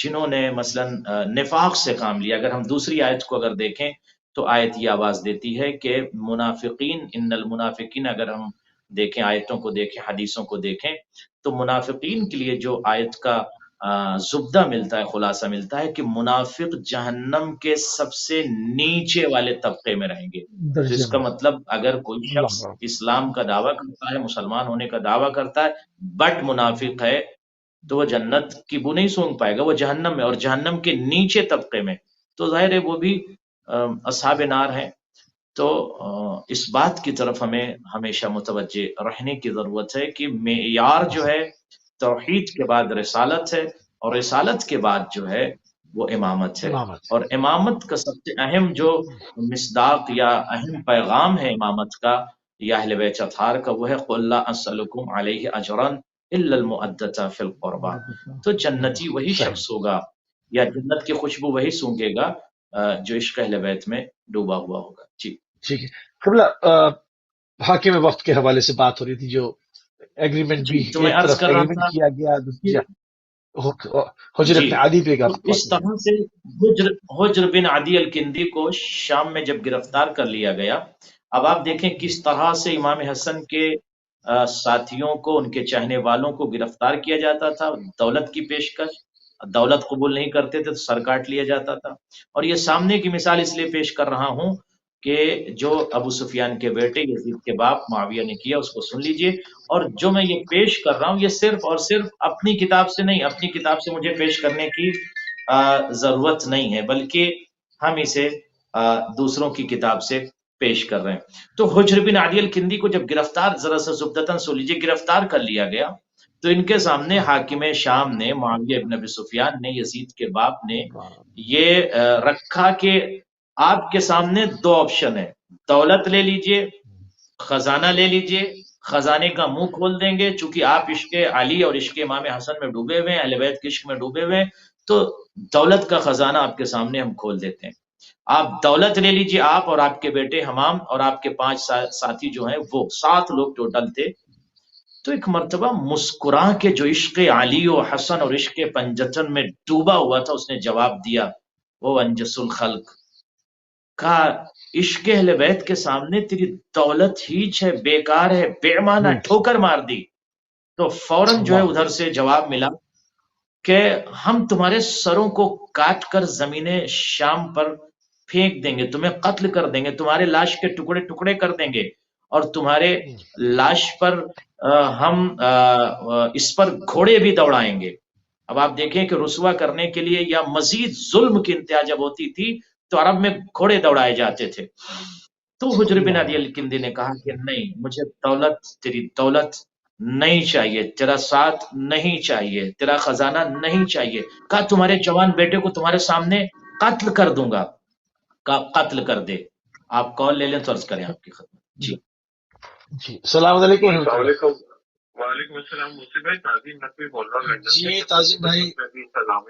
جنہوں نے مثلا نفاق سے کام لیا۔ اگر ہم دوسری آیت کو اگر دیکھیں تو آیت یہ آواز دیتی ہے کہ منافقین، ان المنافقین، اگر ہم دیکھیں آیتوں کو دیکھیں، حدیثوں کو دیکھیں، تو منافقین کے لیے جو آیت کا زبدہ ملتا ہے، خلاصہ ملتا ہے کہ منافق جہنم کے سب سے نیچے والے طبقے میں رہیں گے۔ تو اس کا مطلب اگر کوئی شخص اسلام کا دعویٰ کرتا ہے، مسلمان ہونے کا دعویٰ کرتا ہے، بٹ منافق ہے، تو وہ جنت کی بو نہیں سونگ پائے گا، وہ جہنم میں، اور جہنم کے نیچے طبقے میں، تو ظاہر ہے وہ بھی اصحاب نار ہیں۔ تو اس بات کی طرف ہمیں ہمیشہ متوجہ رہنے کی ضرورت ہے کہ معیار جو ہے توحید کے بعد رسالت ہے، اور رسالت کے بعد جو ہے وہ امامت ہے، اور امامت کا سب سے اہم جو مصداق یا اہم پیغام ہے امامت کا یا اہل بیت اطہار کا، وہ ہے قُل لا اسألکم علیہ اجرا الا المؤدۃ فی القربى۔ تو جنتی وہی شخص ہوگا یا جنت کی خوشبو وہی سونگے گا جو عشق اہل بیت میں ڈوبا ہوا ہوگا۔ جی ٹھیک ہے قبلہ، حاکم وقت کے حوالے سے بات ہو رہی تھی، جو ایگریمنٹ بھی تو میں ایک عرض طرف کر رہا ایگریمنٹ تھا کیا گیا، حجر بن عدی پہ کا اس طرح سے حجر بن عدی الکندی کو شام میں جب گرفتار کر لیا گیا، اب آپ دیکھیں کس طرح سے امام حسن کے ساتھیوں کو، ان کے چاہنے والوں کو گرفتار کیا جاتا تھا، دولت کی پیشکش، دولت قبول نہیں کرتے تھے تو سر کاٹ لیا جاتا تھا۔ اور یہ سامنے کی مثال اس لیے پیش کر رہا ہوں کہ جو ابو سفیان کے بیٹے یزید کے باپ معاویہ نے کیا، اس کو سن لیجئے، اور جو میں یہ پیش کر رہا ہوں یہ صرف اور صرف اپنی کتاب سے نہیں، اپنی کتاب سے مجھے پیش کرنے کی ضرورت نہیں ہے، بلکہ ہم اسے دوسروں کی کتاب سے پیش کر رہے ہیں۔ تو حجر بن عدی الکندی کو جب گرفتار، ذرا سا زبدتاً سن لیجئے، گرفتار کر لیا گیا، تو ان کے سامنے حاکم شام نے، معاویہ ابن ابی سفیان نے، یزید کے باپ نے یہ رکھا کہ آپ کے سامنے دو آپشن ہے، دولت لے لیجئے، خزانہ لے لیجئے، خزانے کا منہ کھول دیں گے، چونکہ آپ عشق علی اور عشق امام حسن میں ڈوبے ہوئے ہیں، اہل بیت کے عشق میں ڈوبے ہوئے ہیں، تو دولت کا خزانہ آپ کے سامنے ہم کھول دیتے ہیں، آپ دولت لے لیجئے، آپ اور آپ کے بیٹے حمام اور آپ کے 5 ساتھی جو ہیں، وہ 7 لوگ ٹوٹل تھے، تو ایک مرتبہ مسکرا کے جو عشق علی و حسن اور عشق پنجتن میں ڈوبا ہوا تھا اس نے جواب دیا، وہ انجس الخلق کا عشق اہل بیت کے سامنے تیری دولت ہیچ ہے، بیکار ہے، بے معنی، ٹھوکر مار دی۔ تو فوراً جو ہے ادھر سے جواب ملا کہ ہم تمہارے سروں کو کاٹ کر زمین شام پر پھینک دیں گے، تمہیں قتل کر دیں گے، تمہارے لاش کے ٹکڑے ٹکڑے کر دیں گے، اور تمہارے لاش پر ہم اس پر گھوڑے بھی دوڑائیں گے۔ اب آپ دیکھیں کہ رسوا کرنے کے لیے یا مزید ظلم کی انتہا جب ہوتی تھی تو عرب میں گھوڑے دوڑائے جاتے تھے۔ تو حجر بن عدی الکندی نے کہا کہ نہیں، مجھے دولت، تیری دولت نہیں چاہیے، تیرا ساتھ نہیں چاہیے، تیرا خزانہ نہیں چاہیے۔ کہا تمہارے جوان بیٹے کو تمہارے سامنے قتل کر دوں گا۔ کہا قتل کر دے۔ آپ کال لے لیں تو عرض کریں آپ کی خدمت۔ جی جی السلام علیکم۔ السلام علیکم۔ وعلیکم السلام۔ مصطفی بھائی، تعظیم نقوی بول رہا ہوں لندن سے۔ جی تعظیم بھائی، سلام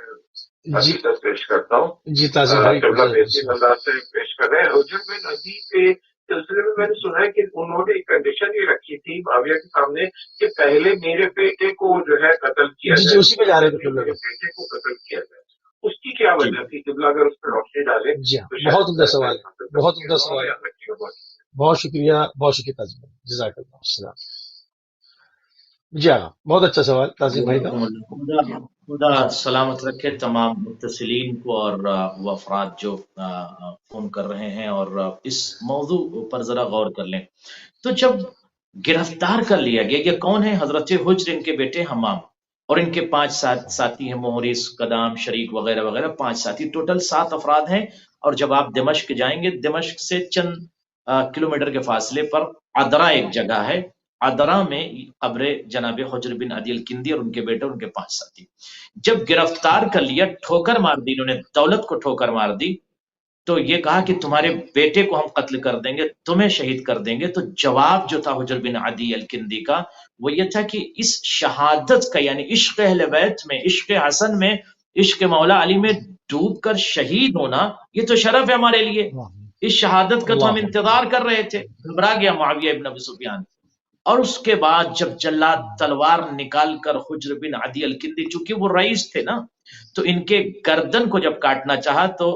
جی پیش کرتا ہوں۔ جی تعظیم بھائی بہترین انداز سے پیش کر رہے ہیں۔ حجر بن عدی کے سلسلے میں میں نے سنا ہے کہ انہوں نے ایک کنڈیشن یہ رکھی تھی معاویہ کے سامنے کہ پہلے میرے بیٹے کو جو ہے قتل کیا جائے۔ جی اسی پہ جا رہے تھے، میرے بیٹے کو قتل کیا جائے، اس کی کیا وجہ تھی؟ قبلہ اگر اس پہ روشنی ڈالے۔ جی بہت عمدہ سوال، بہت عمدہ سوال، بہت شکریہ، بہت شکریہ تعظیم بھائی، جزاک اللہ السلام۔ جی ہاں، بہت اچھا سوال تعظیم بھائی کا۔ خدا سلامت رکھے تمام متصلین کو اور وہ افراد جو فون کر رہے ہیں، اور اس موضوع پر ذرا غور کر لیں۔ تو جب گرفتار کر لیا گیا، یہ کون ہے؟ حضرت حجر، ان کے بیٹے حمام، اور ان کے 5 ساتھی ہیں، محرز، قدام، شریک وغیرہ وغیرہ، 5 ساتھی، ٹوٹل 7 افراد ہیں۔ اور جب آپ دمشق جائیں گے، دمشق سے چند کلومیٹر کے فاصلے پر عدرا ایک جگہ ہے، عدرا میں قبر جناب حجر بن عدی الکندی اور ان کے بیٹے اور ان کے 5 ساتھی۔ جب گرفتار کر لیا، ٹھوکر مار دی انہوں نے، دولت کو ٹھوکر مار دی، تو یہ کہا کہ تمہارے بیٹے کو ہم قتل کر دیں گے، تمہیں شہید کر دیں گے۔ تو جواب جو تھا حجر بن عدی الکندی کا وہ یہ تھا کہ اس شہادت کا، یعنی عشق اہل بیت میں، عشق حسن میں، عشق مولا علی میں ڈوب کر شہید ہونا، یہ تو شرف ہے ہمارے لیے۔ اس شہادت کا تو ہم انتظار کر رہے تھے۔ گھبرا گیا معاویہ ابن ابی سفیان، اور اس کے بعد جب جلاد تلوار نکال کر حجر بن عدی الکندی، چونکہ وہ رئیس تھے نا، تو ان کے گردن کو جب کاٹنا چاہا تو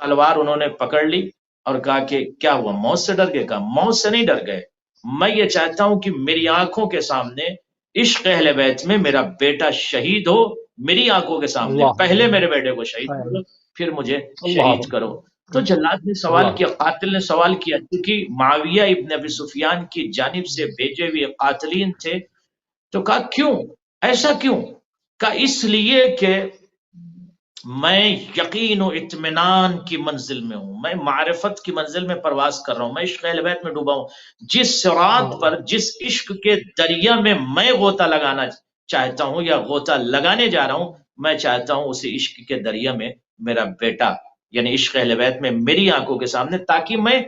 تلوار انہوں نے پکڑ لی اور کہا کہ کیا ہوا، موت سے ڈر گئے؟ کہا موت سے نہیں ڈر گئے، میں یہ چاہتا ہوں کہ میری آنکھوں کے سامنے عشق اہل بیت میں میرا بیٹا شہید ہو، میری آنکھوں کے سامنے، پہلے میرے بیٹے کو شہید کرو، پھر مجھے شہید کرو۔ تو جلاد نے سوال کیا، قاتل نے سوال کیا، کیونکہ معاویہ ابن ابی سفیان کی جانب سے بھیجے ہوئے قاتلین تھے، تو کہا کیوں، ایسا کیوں؟ کہا اس لیے کہ میں یقین و اطمینان کی منزل میں ہوں، میں معرفت کی منزل میں پرواز کر رہا ہوں، میں عشق اہل بیت میں ڈوبا ہوں۔ جس صراط پر، جس عشق کے دریا میں میں غوطہ لگانا چاہتا ہوں یا غوطہ لگانے جا رہا ہوں، میں چاہتا ہوں اسی عشق کے دریا میں میرا بیٹا، یعنی عشق اہل بیت میں میری آنکھوں کے سامنے، تاکہ میں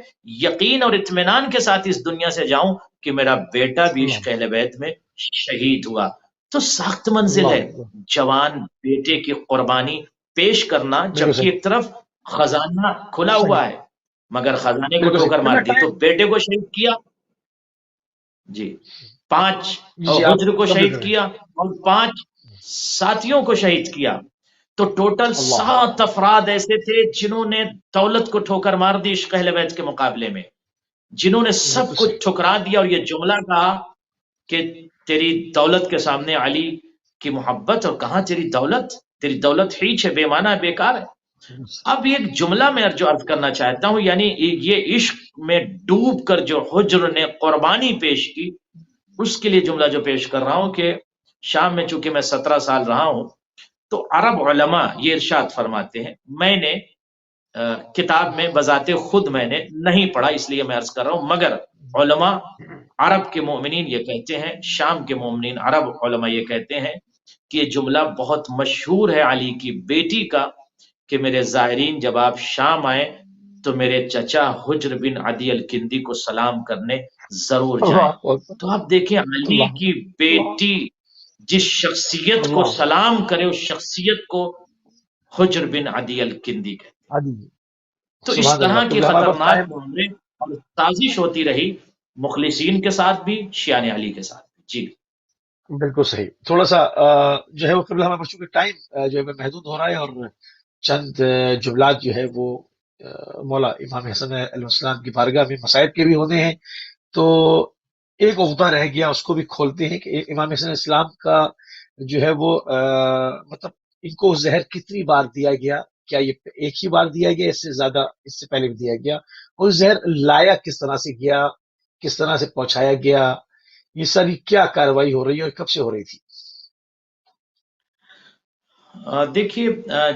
یقین اور اطمینان کے ساتھ اس دنیا سے جاؤں کہ میرا بیٹا بھی عشق اہل بیت میں شہید ہوا۔ تو سخت منزل ہے جوان بیٹے کی قربانی پیش کرنا، جبکہ ایک طرف خزانہ کھلا ہوا ہے، مگر خزانے کو ٹھوکر مار دی، تو بیٹے کو شہید کیا، جی 5 حجر کو شہید کیا اور 5 ساتھیوں کو شہید کیا۔ تو ٹوٹل 7 افراد ایسے تھے جنہوں نے دولت کو ٹھوکر مار دی عشق اہل بیت کے مقابلے میں، جنہوں نے سب کچھ ٹھکرا دیا اور یہ جملہ کہا کہ تیری دولت کے سامنے علی کی محبت، اور کہاں تیری دولت ہیچ ہے، بے معنی بیکار ہے۔ اب ایک جملہ میں جو عرض کرنا چاہتا ہوں، یعنی یہ عشق میں ڈوب کر جو حجر نے قربانی پیش کی، اس کے لیے جملہ جو پیش کر رہا ہوں کہ شام میں چونکہ میں 17 سال رہا ہوں، تو عرب علماء یہ ارشاد فرماتے ہیں، میں نے کتاب میں بذات خود میں نے نہیں پڑھا اس لیے میں عرض کر رہا ہوں، مگر علماء عرب کے مومنین یہ کہتے ہیں، شام کے مومنین عرب علماء یہ کہتے ہیں کہ یہ جملہ بہت مشہور ہے علی کی بیٹی کا، کہ میرے زائرین جب آپ شام آئیں تو میرے چچا حجر بن عدی الکندی کو سلام کرنے ضرور جائیں۔ تو آپ دیکھیں علی کی بیٹی جس شخصیت کو سلام کرے، اس شخصیت کو حجر بن عدی الکندی کہتے ہیں۔ تو اس طرح کی خطرناک معاملے اور سازش ہوتی رہی مخلصین کے ساتھ بھی، شیعان علی کے ساتھ بھی۔ جی بالکل صحیح. تھوڑا سا جو ہے وہ قبل ہمارے بچوں کے ٹائم جو ہے محدود ہو رہا ہے، اور چند جملات جو ہے وہ مولا امام حسن علیہ السلام کی بارگاہ میں مسائب کے بھی ہونے ہیں. تو ایک عقدہ رہ گیا، اس کو بھی کھولتے ہیں کہ امام حسن علیہ السلام کا جو ہے وہ مطلب ان کو زہر کتنی بار دیا گیا؟ کیا یہ ایک ہی بار دیا گیا، اس سے زیادہ اس سے پہلے بھی دیا گیا؟ اور زہر لایا کس طرح سے گیا، کس طرح سے پہنچایا گیا؟ یہ ساری کیا کاروائی ہو رہی ہے اور کب سے ہو رہی تھی؟ دیکھیے،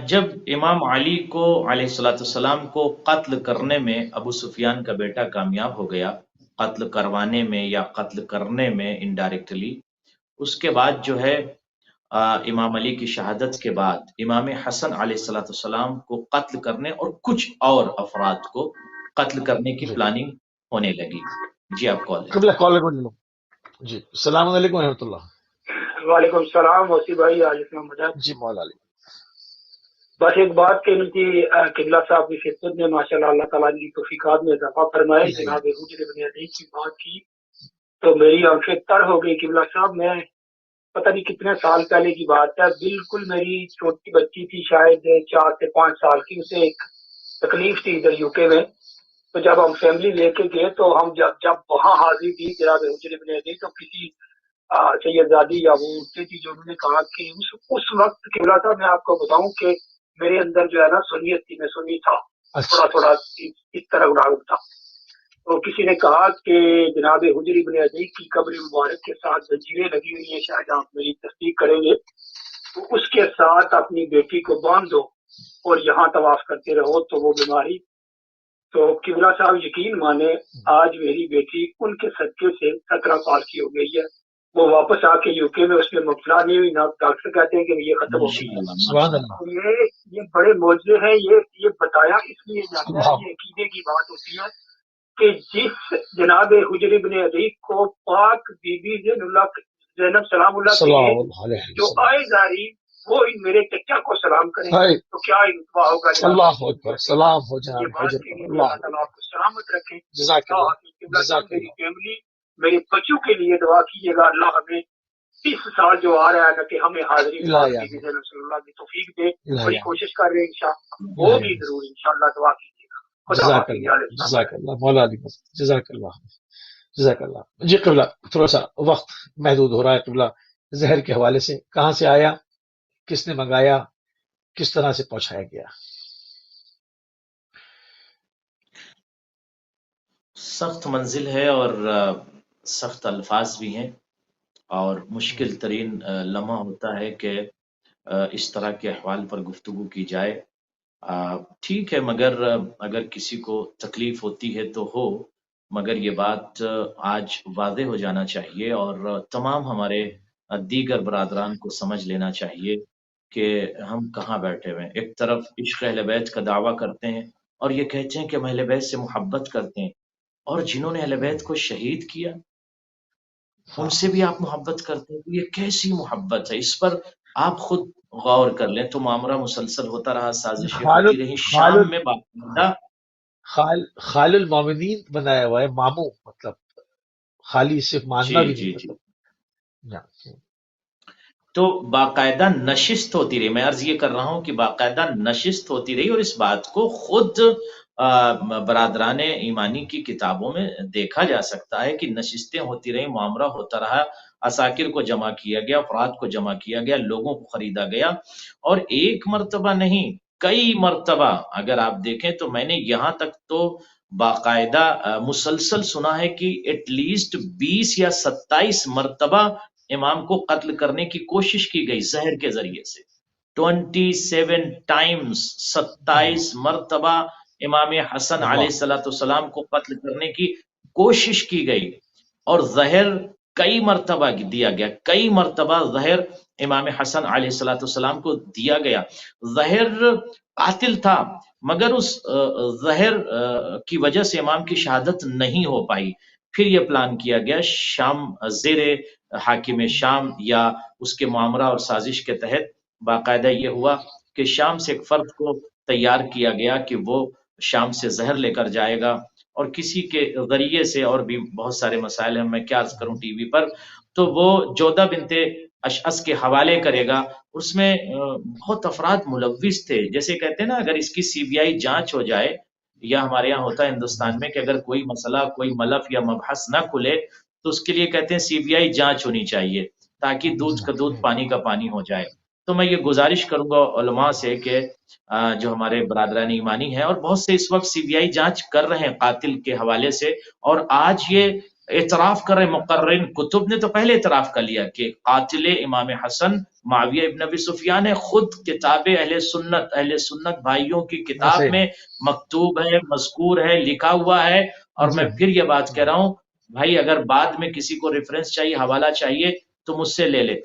جب امام علی کو علیہ الصلوۃ والسلام کو قتل کرنے میں ابو سفیان کا بیٹا کامیاب ہو گیا، قتل کروانے میں یا قتل کرنے میں انڈائریکٹلی، اس کے بعد جو ہے امام علی کی شہادت کے بعد امام حسن علیہ الصلوۃ والسلام کو قتل کرنے اور کچھ اور افراد کو قتل کرنے کی جی پلاننگ ہونے لگی. جی آپ کال لیں. قبلہ کال لے لو. جی السلام علیکم ورحمۃ اللہ. وعلیکم السلام وسیع بھائی، علیکم مدد. جی مولا علی. بس ایک بات کہنی تھی قبلہ صاحب کی خدمت میں، ماشاء اللہ اللہ تعالیٰ کی توفیقات میں اضافہ فرمائے. جناب حجر بن علی کی بات کی تو میری آنکھیں تر ہو گئی. قبلہ صاحب میں پتہ نہیں کتنے سال پہلے کی بات ہے، بالکل میری چھوٹی بچی تھی، شاید 4 سے 5 سال کی. اسے ایک تکلیف تھی ادھر یو کے میں، تو جب ہم فیملی لے کے گئے تو ہم جب وہاں حاضری دی جناب حجر بن علی، تو کسی سیدزادی یا وہ اٹھتے تھی جو انہوں نے کہا کہ اس وقت قبلہ صاحب میں آپ کو بتاؤں کہ میرے اندر جو ہے نا سنیت تھی، میں سنی تھا، تھوڑا تھوڑا اس طرح گناہ تھا. تو کسی نے کہا کہ جناب حجر بن علی کی قبر مبارک کے ساتھ زنجیریں لگی ہوئی ہیں، شاید آپ میری تصدیق کریں گے، تو اس کے ساتھ اپنی بیٹی کو باندھ دو اور یہاں طواف کرتے رہو تو وہ بیماری. تو قبلہ صاحب یقین مانے، آج میری بیٹی ان کے صدقے سے 17 سال کی ہو گئی ہے. وہ واپس آ کے یو کے میں اس میں مبتلا نہیں ہوئی، نہ ڈاکٹر کہتے ہیں کہ یہ ختم ہو گئی. سبحان اللہ. یہ بڑے معجزے ہیں. یہ بتایا اس لیے جاتا ہے، یہ عقیدے کی بات ہوتی ہے کہ جس جناب حجر بن علی کو پاک بی بی زینب سلام اللہ کی جو آئے جاری وہ ان میرے چچا کو سلام کریں تو کیا رتبہ ہوگا. اللہ اکبر. سلام ہو جناب حجر پر. اللہ تعالیٰ آپ کو سلامت رکھے. جزاک اللہ. میری فیملی، میرے بچوں کے لیے دعا کیجیے گا، اللہ ہمیں اس سال جو آ رہا ہے نا کہ ہمیں حاضری صلی اللہ کی توفیق دے. بڑی کوشش کر رہے ہیں انشاءاللہ، وہ بھی ضرور انشاءاللہ دعا کیجیے گا. جزاک اللہ. جزاک اللہ مولا علی. جزاک اللہ. جزاک اللہ. جی قبلہ تھوڑا سا وقت محدود ہو رہا ہے. قبلہ زہر کے حوالے سے کہاں سے آیا، کس نے منگایا، کس طرح سے پہنچایا گیا؟ سخت منزل ہے اور سخت الفاظ بھی ہیں، اور مشکل ترین لمحہ ہوتا ہے کہ اس طرح کے احوال پر گفتگو کی جائے. ٹھیک ہے، مگر اگر کسی کو تکلیف ہوتی ہے تو ہو، مگر یہ بات آج واضح ہو جانا چاہیے اور تمام ہمارے دیگر برادران کو سمجھ لینا چاہیے کہ ہم کہاں بیٹھے ہوئے ہیں. ایک طرف عشق اہل بیت کا دعویٰ کرتے ہیں اور یہ کہتے ہیں کہ ہم اہل بیت سے محبت کرتے ہیں، اور جنہوں نے اہل بیت کو شہید کیا ان سے بھی آپ محبت کرتے ہیں. یہ کیسی محبت ہے؟ اس پر آپ خود غور کر لیں. تو معاملہ مسلسل ہوتا رہا، سازشیں ہوتی رہی. شام میں باقاعدہ خال المومنین بنایا ہوا ہے، ماموں مطلب خالی صرف ماننا بھی نہیں مطلب. تو باقاعدہ نشست ہوتی رہی. میں عرض یہ کر رہا ہوں کہ باقاعدہ نشست ہوتی رہی، اور اس بات کو خود برادران ایمانی کی کتابوں میں دیکھا جا سکتا ہے کہ نشستیں ہوتی رہی، معاملہ ہوتا رہا، عساکر کو جمع کیا گیا، افراد کو جمع کیا گیا، لوگوں کو خریدا گیا، اور ایک مرتبہ نہیں کئی مرتبہ اگر آپ دیکھیں تو میں نے یہاں تک تو باقاعدہ مسلسل سنا ہے کہ ایٹ لیسٹ 20 یا 27 مرتبہ امام کو قتل کرنے کی کوشش کی گئی زہر کے ذریعے سے. 27 ٹائمز، 27 مرتبہ امام حسن علیہ السلام کو قتل کرنے کی کوشش کی گئی، اور زہر کئی مرتبہ دیا گیا، کئی مرتبہ زہر امام حسن علیہ السلام کو دیا گیا. زہر قاتل تھا، مگر اس زہر کی وجہ سے امام کی شہادت نہیں ہو پائی. پھر یہ پلان کیا گیا شام، زیر حاکم شام یا اس کے معاملہ اور سازش کے تحت باقاعدہ یہ ہوا کہ شام سے ایک فرد کو تیار کیا گیا کہ وہ شام سے زہر لے کر جائے گا، اور کسی کے ذریعے سے، اور بھی بہت سارے مسائل ہیں میں کیا عرض کروں ٹی وی پر، تو وہ جودہ بنت اشعث کے حوالے کرے گا. اس میں بہت افراد ملوث تھے. جیسے کہتے ہیں نا اگر اس کی CBI جانچ ہو جائے، یا ہمارے یہاں ہوتا ہے ہندوستان میں کہ اگر کوئی مسئلہ، کوئی ملف یا مبحث نہ کھلے تو اس کے لیے کہتے ہیں CBI جانچ ہونی چاہیے تاکہ دودھ کا دودھ پانی کا پانی ہو جائے. تو میں یہ گزارش کروں گا علماء سے کہ جو ہمارے برادران ایمانی ہیں، اور بہت سے اس وقت CBI جانچ کر رہے ہیں قاتل کے حوالے سے، اور آج یہ اعتراف کر رہے. مقررین کتب نے تو پہلے اعتراف کر لیا کہ قاتل امام حسن معاویہ ابن ابی سفیان ہے. خود کتاب اہل سنت بھائیوں کی کتاب میں مکتوب ہے، مذکور ہے، لکھا ہوا ہے. اور میں پھر یہ بات کہہ رہا ہوں بھائی، اگر بعد میں کسی کو ریفرنس چاہیے، حوالہ چاہیے تو مجھ سے لے لے.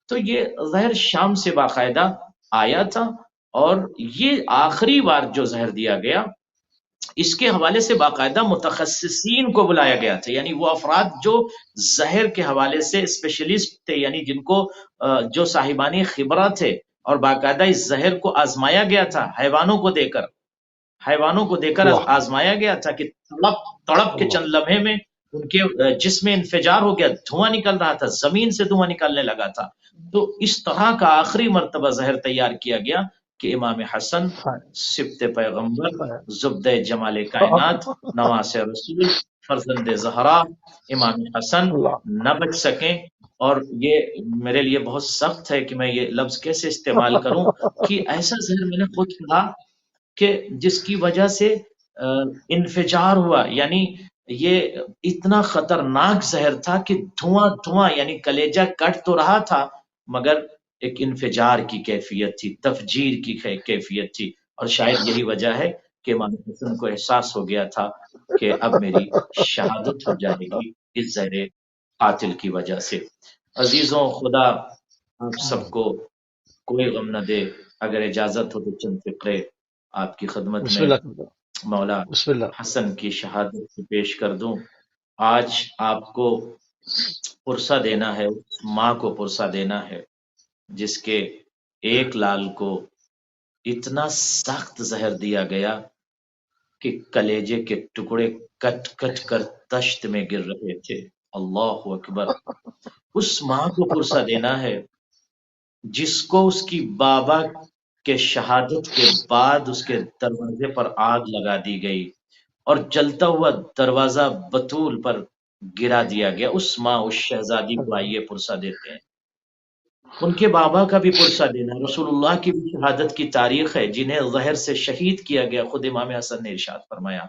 تو یہ زہر شام سے باقاعدہ آیا تھا، اور یہ آخری بار جو زہر دیا گیا اس کے حوالے سے باقاعدہ متخصصین کو بلایا گیا تھا. یعنی وہ افراد جو زہر کے حوالے سے اسپیشلسٹ تھے، یعنی جن کو جو صاحبانی خبرت تھے، اور باقاعدہ اس زہر کو آزمایا گیا تھا حیوانوں کو دے کر آزمایا گیا تھا کہ تڑپ کے چند لمحے میں ان کے جسم میں انفجار ہو گیا، دھواں نکل رہا تھا، زمین سے دھواں نکلنے لگا تھا. تو اس طرح کا آخری مرتبہ زہر تیار کیا گیا کہ امام حسن سبط پیغمبر، زبدہ جمال کائنات، نواس رسول، فرزند زہرا امام حسن نہ بچ سکیں. اور یہ میرے لیے بہت سخت ہے کہ میں یہ لفظ کیسے استعمال کروں کہ ایسا زہر میں نے خود کہا کہ جس کی وجہ سے انفجار ہوا. یعنی یہ اتنا خطرناک زہر تھا کہ دھواں یعنی کلیجہ کٹ تو رہا تھا مگر ایک انفجار کی کیفیت تھی، تفجیر کی کیفیت تھی. اور شاید یہی وجہ ہے کہ امام حسن کو احساس ہو گیا تھا کہ اب میری شہادت ہو جائے گی اس زہر قاتل کی وجہ سے. عزیزوں، خدا آپ سب کو کوئی غم نہ دے. اگر اجازت ہو تو چند فقرے آپ کی خدمت میں مولا حسن کی شہادت سے پیش کر دوں. آج آپ کو پرسہ دینا ہے، ماں کو پرسہ دینا ہے جس کے ایک لال کو اتنا سخت زہر دیا گیا کہ کلیجے کے ٹکڑے کٹ کٹ کر تشت میں گر رہے تھے. اللہ اکبر. اس ماں کو پرسہ دینا ہے جس کو اس کی بابا کے شہادت کے بعد اس کے دروازے پر آگ لگا دی گئی اور جلتا ہوا دروازہ بطول پر گرا دیا گیا. اس ماں، اس شہزادی کو آئیے پرسہ دیتے ہیں. ان کے بابا کا بھی پرسہ دینا. رسول اللہ کی بھی شہادت کی تاریخ ہے جنہیں زہر سے شہید کیا گیا. خود امام حسن نے ارشاد فرمایا،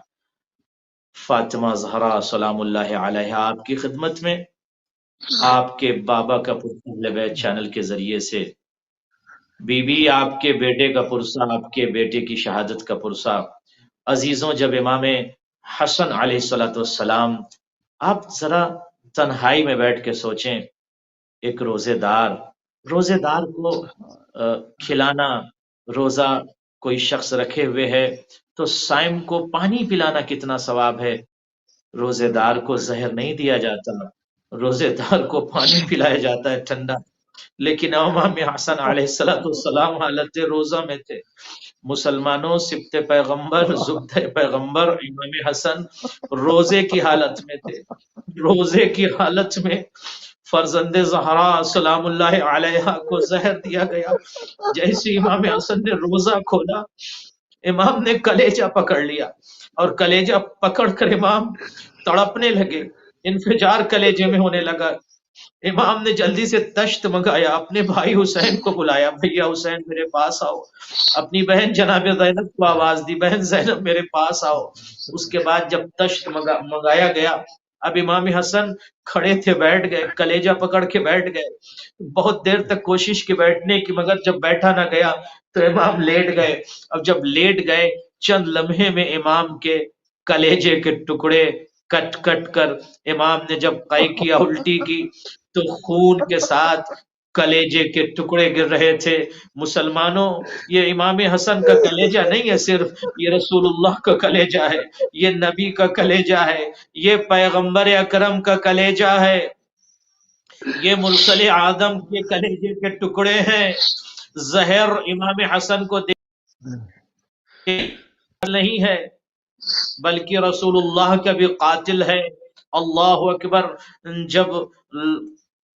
فاطمہ زہرا سلام اللہ علیہا آپ کی خدمت میں آپ کے بابا کا پرسہ اہل بیت چینل کے ذریعے سے، بی بی آپ کے بیٹے کا پرسہ، آپ کے بیٹے کی شہادت کا پرسہ. عزیزوں، جب امام حسن علیہ السلام، آپ ذرا تنہائی میں بیٹھ کے سوچیں، ایک روزے دار کو کھلانا، روزہ کوئی شخص رکھے ہوئے ہے تو صائم کو پانی پلانا کتنا ثواب ہے. روزے دار کو زہر نہیں دیا جاتا، روزے دار کو پانی پلایا جاتا ہے ٹھنڈا. لیکن امام حسن علیہ السلام حالت روزہ میں تھے. مسلمانوں، سبط پیغمبر، زبدہ پیغمبر امام حسن روزے کی حالت میں تھے. روزے کی حالت میں فرزند زہرا سلام اللہ علیہا کو زہر دیا گیا. جیسے امام حسن نے روزہ کھولا، امام نے کلیجہ پکڑ لیا اور کلیجہ پکڑ کر امام تڑپنے لگے. انفجار کلیجے میں ہونے لگا. امام نے جلدی سے تشت منگایا، اپنے بھائی حسین کو بلایا، بھیا حسین میرے پاس آؤ. اپنی بہن جناب زینب کو آواز دی، بہن زینب میرے پاس آؤ. اس کے بعد جب تشت منگایا گیا، اب امام حسن کھڑے تھے، بیٹھ گئے، کلیجہ پکڑ کے بیٹھ گئے. بہت دیر تک کوشش کی بیٹھنے کی، مگر جب بیٹھا نہ گیا تو امام لیٹ گئے. اب جب لیٹ گئے، چند لمحے میں امام کے کلیجے کے ٹکڑے کٹ کٹ کر امام نے جب قے کیا، الٹی کی، تو خون کے ساتھ کلیجے کے ٹکڑے گر رہے تھے. مسلمانوں، یہ امام حسن کا کلیجہ نہیں ہے صرف، یہ رسول اللہ کا کلیجہ ہے، یہ نبی کا کلیجہ ہے، یہ پیغمبر اکرم کا کلیجہ ہے، یہ مرسل آدم کے کلیجے کے ٹکڑے ہیں. زہر امام حسن کو نہیں ہے بلکہ رسول اللہ کا بھی قاتل ہے. اللہ اکبر. جب